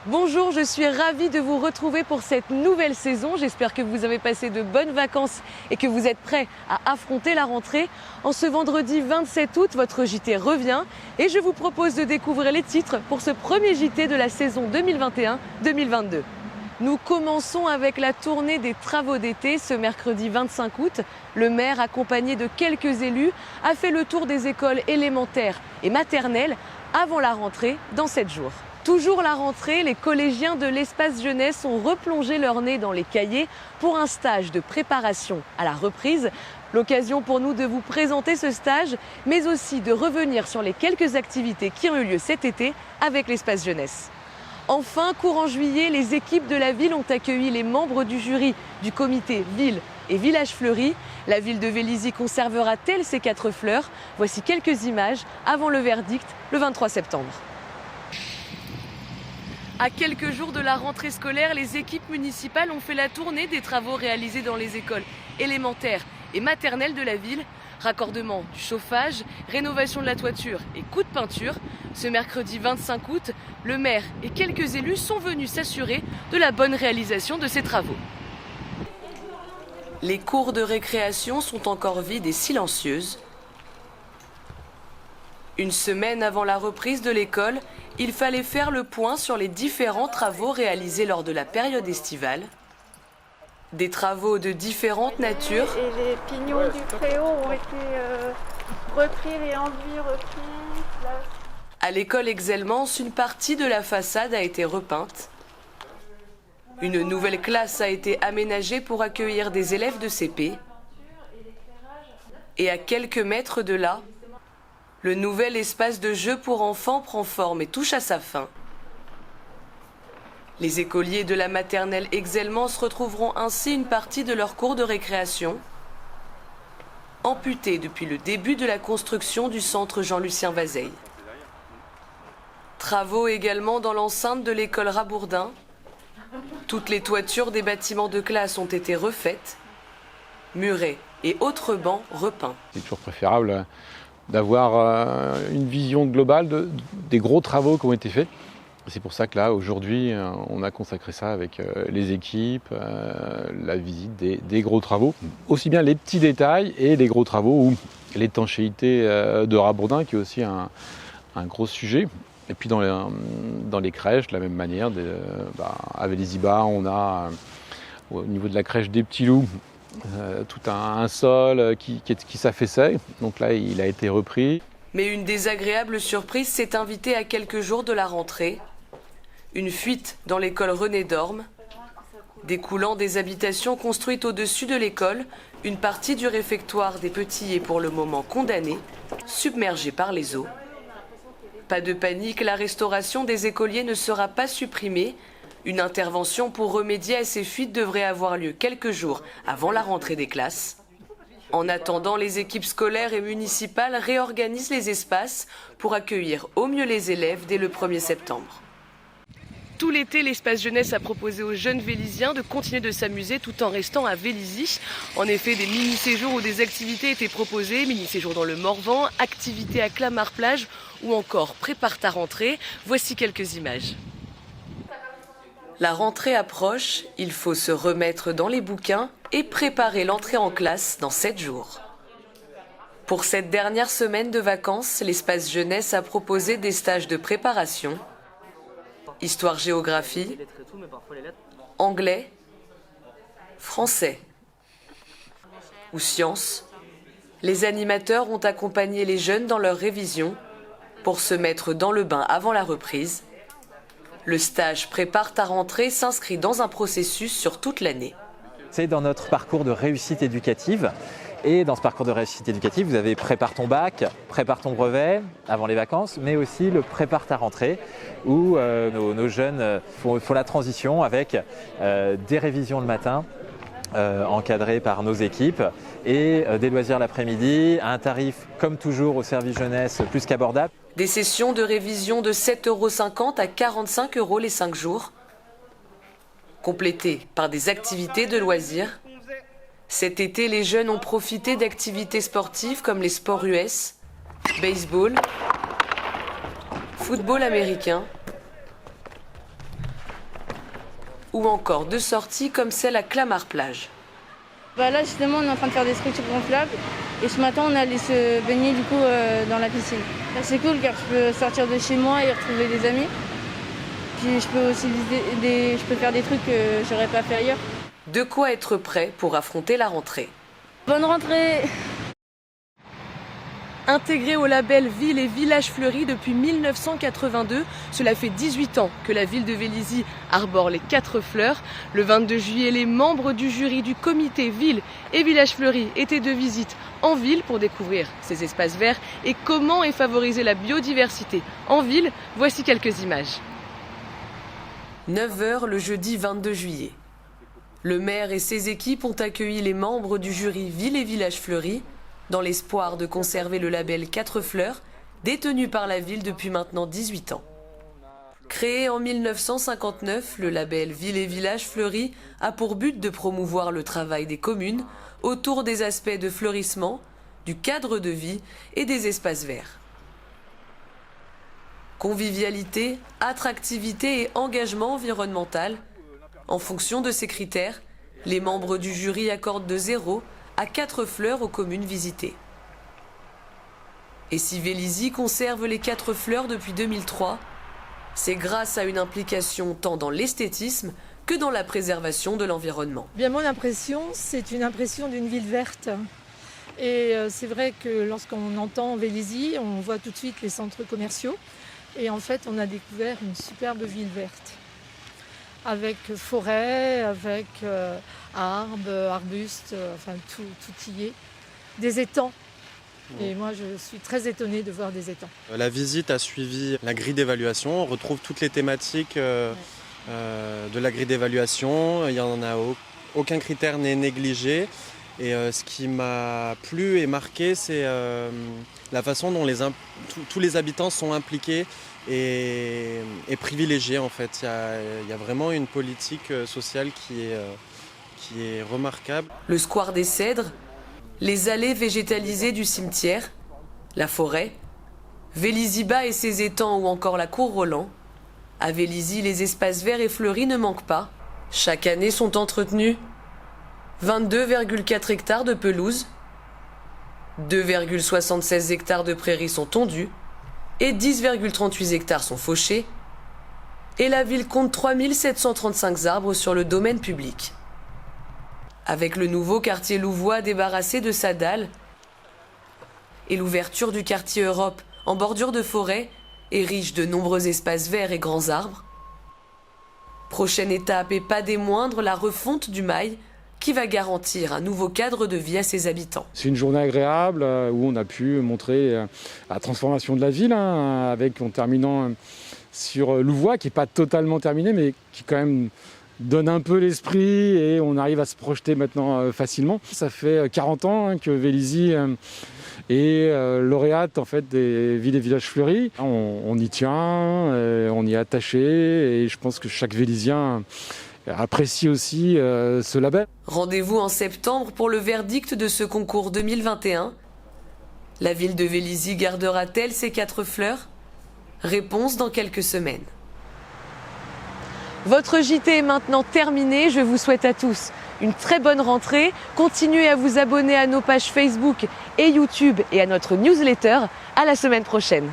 Bonjour, je suis ravie de vous retrouver pour cette nouvelle saison. J'espère que vous avez passé de bonnes vacances et que vous êtes prêts à affronter la rentrée. En ce vendredi 27 août, votre JT revient et je vous propose de découvrir les titres pour ce premier JT de la saison 2021-2022. Nous commençons avec la tournée des travaux d'été ce mercredi 25 août. Le maire, accompagné de quelques élus, a fait le tour des écoles élémentaires et maternelles avant la rentrée dans 7 jours. Toujours la rentrée, les collégiens de l'espace jeunesse ont replongé leur nez dans les cahiers pour un stage de préparation à la reprise. L'occasion pour nous de vous présenter ce stage, mais aussi de revenir sur les quelques activités qui ont eu lieu cet été avec l'espace jeunesse. Enfin, courant juillet, les équipes de la ville ont accueilli les membres du jury du comité Ville et Village Fleuri. La ville de Vélizy conservera-t-elle ces 4 fleurs? Voici quelques images avant le verdict le 23 septembre. À quelques jours de la rentrée scolaire, les équipes municipales ont fait la tournée des travaux réalisés dans les écoles élémentaires et maternelles de la ville. Raccordement du chauffage, rénovation de la toiture et coups de peinture. Ce mercredi 25 août, le maire et quelques élus sont venus s'assurer de la bonne réalisation de ces travaux. Les cours de récréation sont encore vides et silencieuses. Une semaine avant la reprise de l'école, il fallait faire le point sur les différents travaux réalisés lors de la période estivale. Des travaux de différentes natures. Et les pignons du préau ont été repris, les enduits repris. Là. À l'école Exelmans, une partie de la façade a été repeinte. Une nouvelle classe a été aménagée pour accueillir des élèves de CP. Et à quelques mètres de là, le nouvel espace de jeu pour enfants prend forme et touche à sa fin. Les écoliers de la maternelle Exelmans retrouveront ainsi une partie de leur cours de récréation, amputée depuis le début de la construction du centre Jean-Lucien Vazeille. Travaux également dans l'enceinte de l'école Rabourdin. Toutes les toitures des bâtiments de classe ont été refaites, murets et autres bancs repeints. C'est toujours préférable d'avoir une vision globale des gros travaux qui ont été faits. C'est pour ça que là, aujourd'hui, on a consacré ça avec les équipes, la visite des gros travaux. Aussi bien les petits détails et les gros travaux, ou l'étanchéité de Rabourdin, qui est aussi un gros sujet. Et puis dans les crèches, de la même manière, à Vélizy-Bas, on a, au niveau de la crèche des Petits Loups, tout un sol qui s'affaissait. Donc là, il a été repris. Mais une désagréable surprise s'est invitée à quelques jours de la rentrée. Une fuite dans l'école René Dorme. Découlant des habitations construites au-dessus de l'école, une partie du réfectoire des petits est pour le moment condamnée, submergée par les eaux. Pas de panique, la restauration des écoliers ne sera pas supprimée. Une intervention pour remédier à ces fuites devrait avoir lieu quelques jours avant la rentrée des classes. En attendant, les équipes scolaires et municipales réorganisent les espaces pour accueillir au mieux les élèves dès le 1er septembre. Tout l'été, l'espace jeunesse a proposé aux jeunes Vélizyens de continuer de s'amuser tout en restant à Vélizy. En effet, des mini-séjours ou des activités étaient proposées, mini-séjours dans le Morvan, activités à Clamart-Plage ou encore Prépare ta rentrée. Voici quelques images. La rentrée approche, il faut se remettre dans les bouquins et préparer l'entrée en classe dans 7 jours. Pour cette dernière semaine de vacances, l'espace jeunesse a proposé des stages de préparation. Histoire-géographie, anglais, français ou sciences. Les animateurs ont accompagné les jeunes dans leur révision pour se mettre dans le bain avant la reprise. Le stage Prépare ta rentrée s'inscrit dans un processus sur toute l'année. C'est dans notre parcours de réussite éducative. Et dans ce parcours de réussite éducative, vous avez Prépare ton bac, Prépare ton brevet avant les vacances, mais aussi le Prépare ta rentrée, où nos jeunes font la transition avec des révisions le matin, encadrées par nos équipes, et des loisirs l'après-midi, à un tarif, comme toujours, au service jeunesse plus qu'abordable. Des sessions de révision de 7,50 € à 45 € les 5 jours, complétées par des activités de loisirs. Cet été, les jeunes ont profité d'activités sportives comme les sports US, baseball, football américain, ou encore de sorties comme celle à Clamart-Plage. Là justement on est en train de faire des structures gonflables et ce matin on est allé se baigner du coup dans la piscine. Là, c'est cool car je peux sortir de chez moi et retrouver des amis. Puis je peux aussi je peux faire des trucs que j'aurais pas fait ailleurs. De quoi être prêt pour affronter la rentrée. Bonne rentrée! Intégré au label Ville et Village Fleuris depuis 1982, cela fait 18 ans que la ville de Vélizy arbore les 4 fleurs. Le 22 juillet, les membres du jury du comité Ville et Village Fleuris étaient de visite en ville pour découvrir ces espaces verts et comment est favorisée la biodiversité en ville. Voici quelques images. 9h le jeudi 22 juillet. Le maire et ses équipes ont accueilli les membres du jury Ville et Village Fleuris dans l'espoir de conserver le label 4 fleurs, détenu par la ville depuis maintenant 18 ans. Créé en 1959, le label Ville et Village Fleuris a pour but de promouvoir le travail des communes autour des aspects de fleurissement, du cadre de vie et des espaces verts. Convivialité, attractivité et engagement environnemental. En fonction de ces critères, les membres du jury accordent de 0 à 4 fleurs aux communes visitées. Et si Vélizy conserve les 4 fleurs depuis 2003, c'est grâce à une implication tant dans l'esthétisme que dans la préservation de l'environnement. Bien, mon impression, c'est une impression d'une ville verte. Et c'est vrai que lorsqu'on entend Vélizy, on voit tout de suite les centres commerciaux. Et en fait, on a découvert une superbe ville verte. Avec forêt, avec arbres, arbustes, enfin tout y est. Des étangs. Et moi, je suis très étonnée de voir des étangs. La visite a suivi la grille d'évaluation. On retrouve toutes les thématiques de la grille d'évaluation. Il y en a aucun critère n'est négligé. Et ce qui m'a plu et marqué, c'est la façon dont tous les habitants sont impliqués et privilégiés en fait. Il y a vraiment une politique sociale qui est remarquable. Le square des Cèdres, les allées végétalisées du cimetière, la forêt, Vélizy-Bas et ses étangs ou encore la cour Roland. À Vélizy, les espaces verts et fleuris ne manquent pas. Chaque année sont entretenus 22,4 hectares de pelouse, 2,76 hectares de prairies sont tondues et 10,38 hectares sont fauchés. Et la ville compte 3735 arbres sur le domaine public. Avec le nouveau quartier louvois débarrassé de sa dalle et l'ouverture du quartier Europe en bordure de forêt et riche de nombreux espaces verts et grands arbres. Prochaine étape et pas des moindres, la refonte du mail qui va garantir un nouveau cadre de vie à ses habitants. C'est une journée agréable où on a pu montrer la transformation de la ville, en terminant sur Louvois, qui n'est pas totalement terminé, mais qui quand même donne un peu l'esprit et on arrive à se projeter maintenant facilement. Ça fait 40 ans que Vélizy est lauréate en fait, des villes et villages fleuris. On y tient, on y est attaché et je pense que chaque Vélizien apprécie aussi ce label. Rendez-vous en septembre pour le verdict de ce concours 2021. La ville de Vélizy gardera-t-elle ses 4 fleurs? Réponse dans quelques semaines. Votre JT est maintenant terminé. Je vous souhaite à tous une très bonne rentrée. Continuez à vous abonner à nos pages Facebook et YouTube et à notre newsletter. À la semaine prochaine.